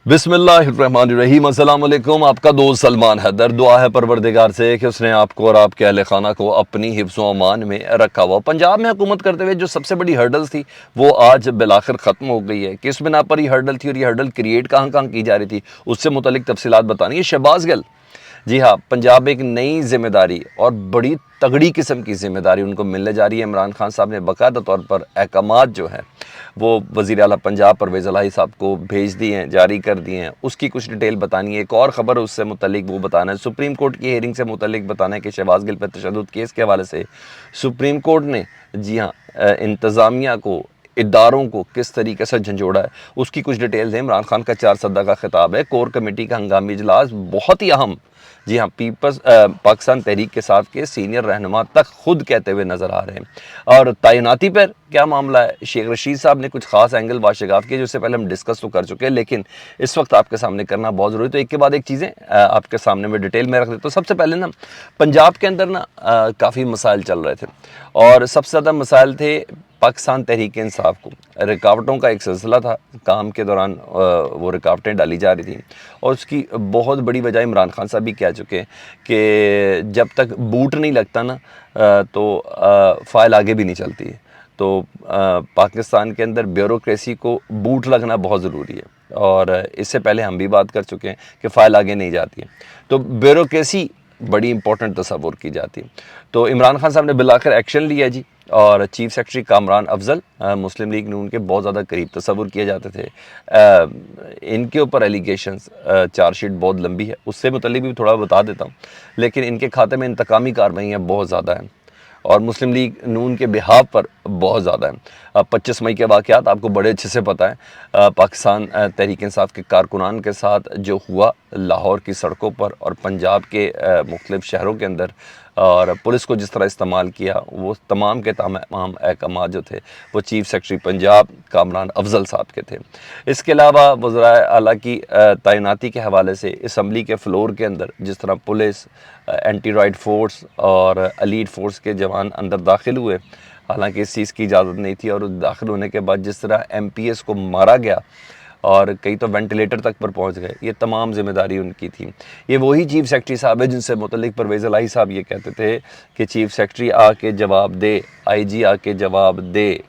बिस्मिल्लाहिर्रहमानिर्रहीम। अस्सलाम वालेकुम। आपका दोस्त सलमान हैदर। दुआ है परवरदिगार से कि उसने आपको और आपके अहले खाना को अपनी हिफ्ज़ व अमान में रखा हुआ। पंजाब में हुकूमत करते हुए जो सबसे बड़ी हर्डल थी वो आज बिलाखिर ख़त्म हो गई है। किस बिना पर ये हर्डल थी और ये हर्डल क्रिएट कहाँ कहाँ की जा रही थी, उससे मुतल्लिक तफसीलात बतानी है। शहबाज गिल, जी हाँ, पंजाब में एक नई जिम्मेदारी और बड़ी तगड़ी किस्म की जिम्मेदारी उनको मिलने जा रही है। इमरान खान साहब ने बाकायदा तौर पर अहकामात जो है वो वज़ीर आला पंजाब परवेज़ इलाही साहब को भेज दिए हैं, जारी कर दिए हैं। उसकी कुछ डिटेल बतानी है। एक और ख़बर है उससे मुतल्लिक वो बताना है। सुप्रीम कोर्ट की हेयरिंग से मुतल्लिक बताना है कि शहबाज गिल पर तशद्दुद केस के हवाले से सुप्रीम कोर्ट ने, जी हाँ, इंतज़ामिया को, इदारों को किस तरीके से झंझोड़ा है, उसकी कुछ डिटेल्स हैं। इमरान खान का 4 सद्दा का खिताब है। कोर कमेटी का हंगामी इजलास बहुत ही अहम, जी हाँ, पाकिस्तान तहरीक के साथ के सीनियर रहनुमा तक खुद कहते हुए नज़र आ रहे हैं। और तैनाती पर क्या मामला है, शेख रशीद साहब ने कुछ खास एंगल वाशगाफ किए, जिससे पहले हम डिस्कस तो कर चुके हैं, लेकिन इस वक्त आपके सामने करना बहुत ज़रूरी। तो एक के बाद एक चीज़ें आपके सामने में डिटेल में रख देता हूँ। सबसे पहले ना, पंजाब के अंदर ना काफ़ी मसाइल चल रहे थे और सबसे ज़्यादा मसाइल थे पाकिस्तान तहरीक इंसाफ को। रुकावटों का एक सिलसिला था, काम के दौरान वो रुकावटें डाली जा रही थी और उसकी बहुत बड़ी वजह इमरान खान साहब भी कह चुके हैं कि जब तक बूट नहीं लगता ना तो फ़ाइल आगे भी नहीं चलती है। तो पाकिस्तान के अंदर ब्यूरोक्रेसी को बूट लगना बहुत ज़रूरी है और इससे पहले हम भी बात कर चुके हैं कि फ़ाइल आगे नहीं जाती है। तो ब्यूरोक्रेसी बड़ी इंपॉर्टेंट तस्वुर की जाती है। तो इमरान खान साहब ने बिलाखिर एक्शन लिया जी, और चीफ सेक्रेटरी कामरान अफजल मुस्लिम लीग नून के बहुत ज़्यादा करीब तस्वुर किए जाते थे। इनके ऊपर एलिगेशंस, चार्जशीट बहुत लंबी है, उससे मुतल्लिक भी थोड़ा बता देता हूँ, लेकिन इनके खाते में इंतकामी कार्रवाइयाँ बहुत ज़्यादा हैं और मुस्लिम लीग नून के बिहाफ पर बहुत ज़्यादा है। 25 मई के वाक़यात आपको बड़े अच्छे से पता है। पाकिस्तान तहरीक इंसाफ के कारकुनान के साथ जो हुआ लाहौर की सड़कों पर और पंजाब के मुख्तलिफ़ शहरों के अंदर, और पुलिस को जिस तरह इस्तेमाल किया, वो तमाम के तमाम अहकाम जो थे वो चीफ सेक्रेटरी पंजाब कामरान अफजल साहब के थे। इसके अलावा वज़राए आला की तैनाती के हवाले से असम्बली के फ्लोर के अंदर जिस तरह पुलिस, एंटी राइड फोर्स और एलीट फोर्स के जवान अंदर दाखिल हुए, हालांकि इस चीज़ की इजाज़त नहीं थी, और दाखिल होने के बाद जिस तरह MPS को मारा गया और कई तो वेंटिलेटर तक पर पहुंच गए, ये तमाम जिम्मेदारी उनकी थी। ये वही चीफ सेक्रेटरी साहब है जिनसे मुतल्लिक परवेज़ इलाही साहब ये कहते थे कि चीफ सेक्रेटरी आके जवाब दे, IG आके जवाब दे,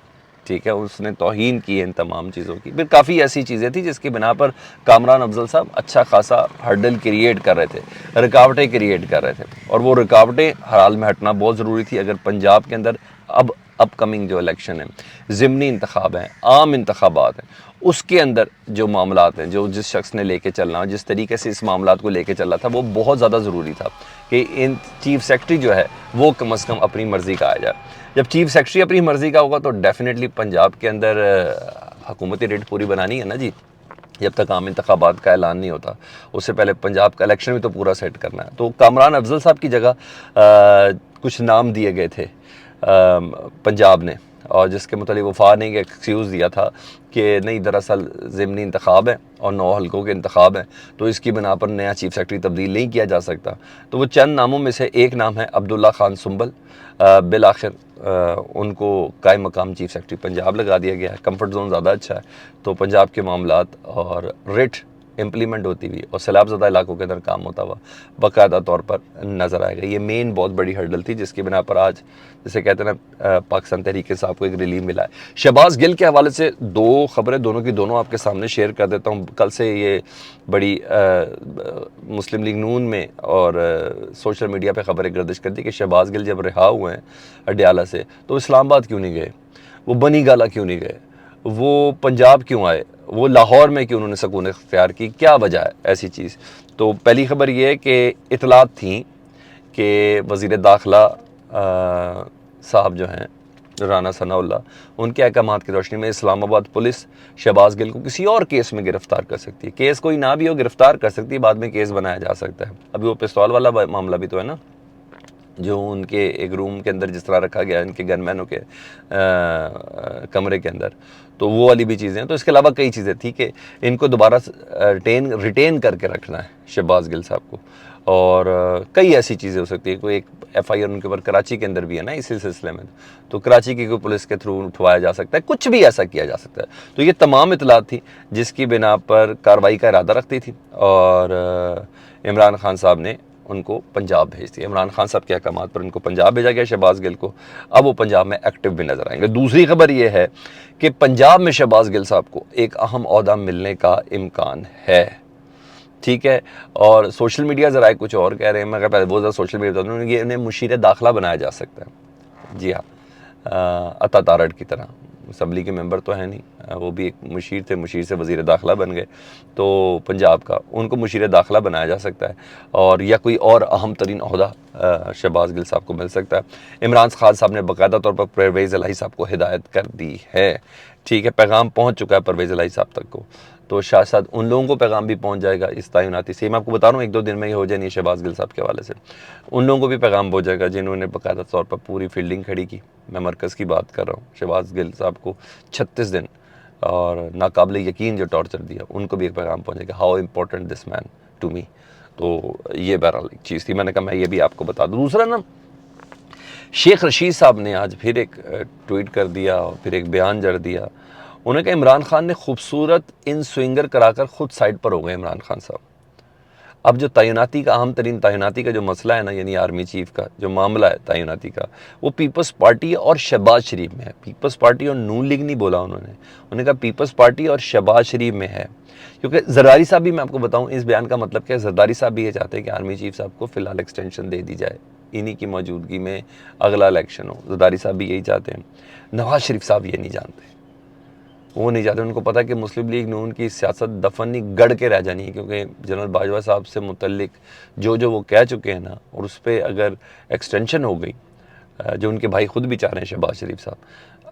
ठीक है। उसने तौहीन की है इन तमाम चीज़ों की। फिर काफ़ी ऐसी चीज़ें थी जिसकी बिना पर कामरान अफजल साहब अच्छा खासा हर्डल क्रिएट कर रहे थे, रुकावटें क्रिएट कर रहे थे, और वो रुकावटें हर हाल में हटना बहुत ज़रूरी थी। अगर पंजाब के अंदर अब अपकमिंग जो इलेक्शन है, ज़िमनी इंतखाब हैं, आम इंतखाबात हैं, उसके अंदर जो मामलात हैं, जो जिस शख्स ने लेके चलना, जिस तरीके से इस मामलात को लेके चल रहा था, वो बहुत ज़्यादा ज़रूरी था कि इन चीफ सेक्रेटरी जो है वो कम से कम अपनी मर्ज़ी का आ जाए। जब चीफ सेक्रेटरी अपनी मर्ज़ी का होगा तो डेफिनेटली पंजाब के अंदर हुकूमती रेट पूरी बनानी है ना जी। जब तक आम इंतखाबात का ऐलान नहीं होता, उससे पहले पंजाब का इलेक्शन भी तो पूरा सेट करना है। तो कामरान अफजल साहब की जगह कुछ नाम दिए गए थे पंजाब ने, और जिसके मुतालिक वफा ने एक एक्सक्यूज़ दिया था कि नहीं, दरअसल ज़िमनी इंतखाब है और 9 हल्कों के इंतखाब हैं, तो इसकी बिना पर नया चीफ सेक्रेटरी तब्दील नहीं किया जा सकता। तो वो चंद नामों में से एक नाम है अब्दुल्ला खान सुंबल। बिल आखिर उनको कायम मकाम चीफ सेक्रेटरी पंजाब लगा दिया गया है। कंफर्ट जोन ज़्यादा अच्छा है, तो पंजाब के मामलात और रिट इम्प्लीमेंट होती हुई और सैलाबज़दा इलाकों के अंदर काम होता हुआ बाकायदा तौर पर नज़र आएगा। ये मेन बहुत बड़ी हर्डल थी जिसकी बिना पर आज, जैसे कहते हैं ना, पाकिस्तान तहरीक साहब को एक रिलीफ मिला है। शहबाज गिल के हवाले से 2 खबरें, दोनों की दोनों आपके सामने शेयर कर देता हूँ। कल से ये बड़ी मुस्लिम लीग नून में और सोशल मीडिया पर खबरें गर्दिश कर दी कि शहबाज गिल जब रिहा हुए हैं अडयाला से, तो इस्लामाबाद क्यों नहीं गए, वो बनी गाला क्यों नहीं गए, वो पंजाब क्यों आए, वो लाहौर में क्यों उन्होंने सकून इख्तियार की, क्या वजह है ऐसी चीज़। तो पहली खबर ये है कि इतलात थी कि वज़ीर दाखिला साहब जो हैं राना सनाउल्लाह, उनके अहकामात की रोशनी में इस्लामाबाद पुलिस शहबाज गिल को किसी और केस में गिरफ्तार कर सकती है। केस कोई ना भी हो, गिरफ्तार कर सकती है, बाद में केस बनाया जा सकता है। अभी वो पिस्तौल वाला मामला भी तो है ना, जो उनके एक रूम के अंदर जिस तरह रखा गया इनके गनमैनों के कमरे के अंदर, तो वो वाली भी चीज़ें हैं। तो इसके अलावा कई चीज़ें थी कि इनको दोबारा रिटेन करके रखना है शहबाज गिल साहब को, और कई ऐसी चीज़ें हो सकती है। कोई एक FIR उनके ऊपर कराची के अंदर भी है ना इसी सिलसिले में, तो कराची की कोई पुलिस के थ्रू उठवाया जा सकता है, कुछ भी ऐसा किया जा सकता है। तो ये तमाम इतलात थी जिसकी बिना पर कार्रवाई का इरादा रखती थी और इमरान खान साहब ने उनको पंजाब भेज दिया। इमरान खान साहब के अहकामात पर उनको पंजाब भेजा गया, शहबाज गिल को। अब वो पंजाब में एक्टिव भी नजर आएंगे। दूसरी खबर ये है कि पंजाब में शहबाज गिल साहब को एक अहम ओहदा मिलने का इम्कान है, ठीक है। और सोशल मीडिया ज़रा कुछ और कह रहे हैं, मैं पहले बहुत ज़्यादा सोशल मीडिया बता दूँ, ये इन्हें मुशीर दाखिला बनाया जा सकता है। जी हाँ, अता तारड़ की तरह, असम्बली के मेंबर तो है नहीं, वो भी एक मुशीर थे, मुशीर से वज़ीर दाखिला बन गए, तो पंजाब का उनको मुशीर दाखिला बनाया जा सकता है। और या कोई और अहम तरीन ओहदा शहबाज गिल साहब को मिल सकता है। इमरान खान साहब ने बाकायदा तौर पर परवेज़ इलाही साहब को हिदायत कर दी है, ठीक है, पैगाम पहुँच चुका है परवेज़ इलाही साहब तक को, तो शायद उन लोगों को पैगाम भी पहुंच जाएगा इस तैनाती से। मैं आपको बता रहा हूँ 1-2 दिन में ही हो जानी है शहबाज गिल साहब के हवाले से। उन लोगों को भी पैगाम पहुंच जाएगा जिन्होंने बाकायदा तौर पर पूरी फील्डिंग खड़ी की। मैं मरकज़ की बात कर रहा हूँ। शहबाज गिल साहब को 36 दिन और नाकाबिल यकीन जो टॉर्चर दिया, उनको भी एक पैगाम पहुँचेगा, how important this man to me. तो ये बहरहाल एक चीज़ थी, मैंने कहा मैं ये भी आपको बता दूँ। दूसरा ना, शेख रशीद साहब ने आज फिर एक ट्वीट कर दिया और फिर एक बयान जड़ दिया। उन्होंने कहा इमरान खान ने खूबसूरत इन स्विंगर कराकर खुद साइड पर हो गए इमरान खान साहब। अब जो तैनाती का अहम तरीन तैनाती का जो मसला है ना, यानी आर्मी चीफ का जो मामला है तैनाती का, वो पीपल्स पार्टी और शहबाज शरीफ में है। पीपल्स पार्टी और नून लीग नहीं बोला उन्होंने कहा पीपल्स पार्टी और शहबाज शरीफ में है। क्योंकि जरदारी साहब भी, मैं आपको बताऊं इस बयान का मतलब क्या है, जरदारी साहब भी ये चाहते हैं कि आर्मी चीफ साहब को फिलहाल एक्सटेंशन दे दी जाए, इन्हीं की मौजूदगी में अगला इलेक्शन हो। जरदारी साहब भी यही चाहते हैं। नवाज शरीफ साहब ये नहीं जानते, वो नहीं चाहते। उनको पता है कि मुस्लिम लीग नून की सियासत दफन नहीं गड़ के रह जानी है, क्योंकि जनरल बाजवा साहब से मुतल्लिक जो वो कह चुके हैं ना, और उस पर अगर एक्सटेंशन हो गई, जो उनके भाई खुद भी चाह रहे हैं शहबाज शरीफ साहब,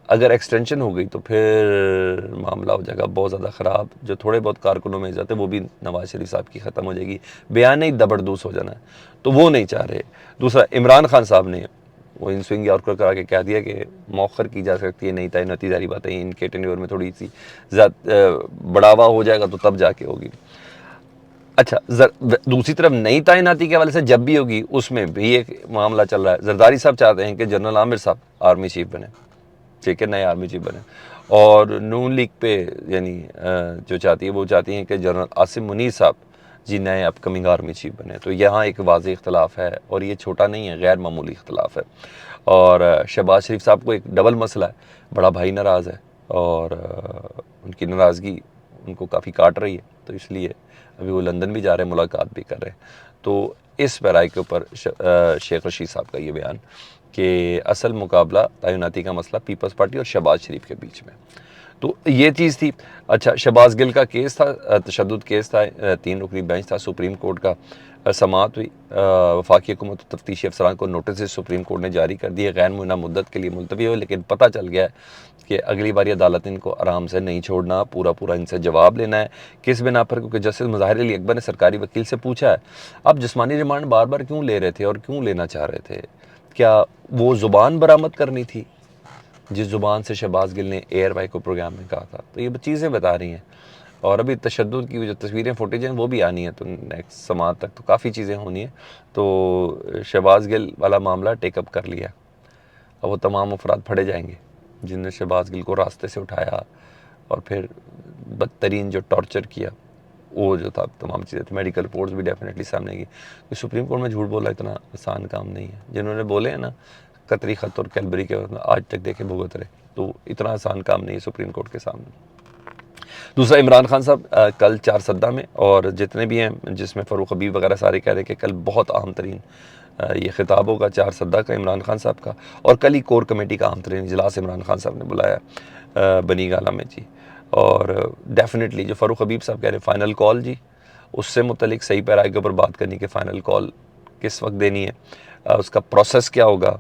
अगर एक्सटेंशन हो गई तो फिर मामला हो जाएगा बहुत ज़्यादा ख़राब। जो थोड़े बहुत कारकुनों में जाते वो भी नवाज शरीफ साहब की ख़त्म हो जाएगी, बयान ही दबरदूस हो जाना है, तो वो नहीं चाह रहे। दूसरा, इमरान खान साहब ने वो इन स्विंग यार्कर करा के कह दिया कि मौखर की जा सकती है, नहीं तैनाती जारी बात है, इनके टेन्योर में थोड़ी सी बढ़ावा हो जाएगा तो तब जाके होगी। अच्छा, दूसरी तरफ नई तैनाती के हवाले से जब भी होगी उसमें भी एक मामला चल रहा है। जरदारी साहब चाहते हैं कि जनरल आमिर साहब आर्मी चीफ बने, ठीक है, नए आर्मी चीफ बने, और नून लीग पे यानी जो चाहती है वो चाहती हैं कि जनरल आसिम मुनीर साहब जी नए अपकमिंग आर्मी चीफ बने। तो यहाँ एक वाज़ेह इख्तलाफ है, और ये छोटा नहीं है, गैर मामूली इख्तलाफ है। और शहबाज शरीफ साहब को एक डबल मसला है, बड़ा भाई नाराज़ है और उनकी नाराज़गी उनको काफ़ी काट रही है, तो इसलिए अभी वो लंदन भी जा रहे हैं, मुलाकात भी कर रहे हैं। तो इस पैराई के ऊपर शेख रशीद साहब का ये बयान कि असल मुकाबला तैनाती का मसला पीपल्स पार्टी और शहबाज शरीफ के बीच में, तो ये चीज़ थी। अच्छा, शहबाज गिल का केस था, तशद्दुद केस था, 3 रुकनी बेंच था, सुप्रीम कोर्ट का समाअत हुई। वफाकी हुकूमत तफ्तीशी अफसरान को नोटिस सुप्रीम कोर्ट ने जारी कर दिए, गैर मुय्यना मुद्दत के लिए मुलतवी हो, लेकिन पता चल गया है कि अगली बार अदालत इनको आराम से नहीं छोड़ना, पूरा इनसे जवाब लेना है। किस बिना पर? क्योंकि जस्टिस मुज़ाहिर अली अकबर ने सरकारी वकील से पूछा है, आप जिस्मानी रिमांड बार बार क्यों ले रहे थे और क्यों लेना चाह रहे थे? क्या वो ज़ुबान बरामद करनी थी जिस ज़ुबान से शहबाज गिल ने एयर वाई को प्रोग्राम में कहा था? तो ये चीज़ें बता रही हैं, और अभी तशद्दुद की जो तस्वीरें फुटेज हैं वो भी आनी है, तो नेक्स्ट समाअत तक तो काफ़ी चीज़ें होनी है। तो शहबाज गिल वाला मामला टेकअप कर लिया, अब वो तमाम अफराद फड़े जाएंगे जिनने शहबाज गिल को रास्ते से उठाया और फिर बदतरीन जो टॉर्चर किया, वो जो था तमाम चीज़ें थी। मेडिकल रिपोर्ट्स भी डेफिनेटली सामने आएगी। तो सुप्रीम कोर्ट में झूठ बोला इतना आसान काम नहीं है। जिन्होंने बोले हैं ना कतरी ख़त और कैलबरी के, आज तक देखे भुगत रहे, तो इतना आसान काम नहीं है सुप्रीम कोर्ट के सामने। दूसरा, इमरान खान साहब कल 4 सद्दा में, और जितने भी हैं जिसमें फ़ारूक हबीब वगैरह सारे कह रहे हैं कि कल बहुत अहम तरीन ये खिताब होगा 4 सद्दा का इमरान खान साहब का, और कल ही कोर कमेटी का अहम तरीन इजलास इमरान खान साहब ने बुलाया बनी गाला में जी। और डेफिनेटली जो फ़ारूक हबीब साहब कह रहे हैं फ़ाइनल कॉल जी, उससे मुतलिक सही पैराई के ऊपर बात करनी कि फ़ाइनल कॉल किस वक्त देनी है, उसका प्रोसेस क्या होगा,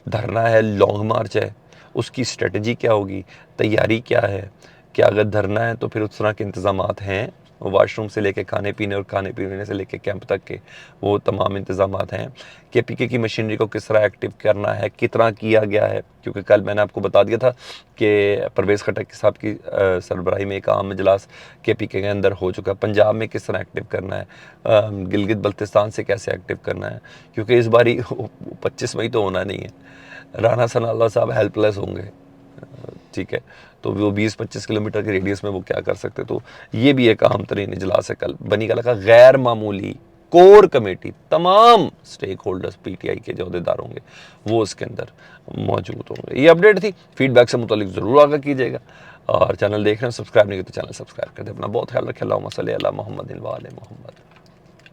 धरना है, लॉन्ग मार्च है, उसकी स्ट्रेटजी क्या होगी, तैयारी क्या है, क्या अगर धरना है तो फिर उस तरह के इंतज़ामात हैं वाशरूम से लेके खाने पीने और खाने पीने से लेके कैंप तक के वो तमाम इंतजाम हैं। KPK की मशीनरी को किस तरह एक्टिव करना है, कितना किया गया है, क्योंकि कल मैंने आपको बता दिया था कि परवेज़ खट्टक साहब की सरबराही में एक आम इजलास KPK के अंदर हो चुका है। पंजाब में किस तरह एक्टिव करना है, गिलगित बल्तिस्तान से कैसे एक्टिव करना है, क्योंकि इस बारी 25 मई तो होना नहीं है, राना सनाउल्लाह साहब हेल्पलेस होंगे, ठीक है। तो वो 20-25 किलोमीटर के रेडियस में वो क्या कर सकते, तो ये भी एक अहम तरीन इजलास है कल। बनी कला का गैर मामूली कोर कमेटी, तमाम स्टेक होल्डर्स PTI के जो अहदेदार होंगे वो उसके अंदर मौजूद होंगे। ये अपडेट थी, फीडबैक से मुतालिक ज़रूर आगाह कीजिएगा, और चैनल देख रहे हैं सब्सक्राइब नहीं किया तो चैनल सब्सक्राइब कर दे। अपना बहुत ख्याल रखें। अल्लाहुम्मा सल्ली अला मुहम्मदिन व आले मुहम्मद।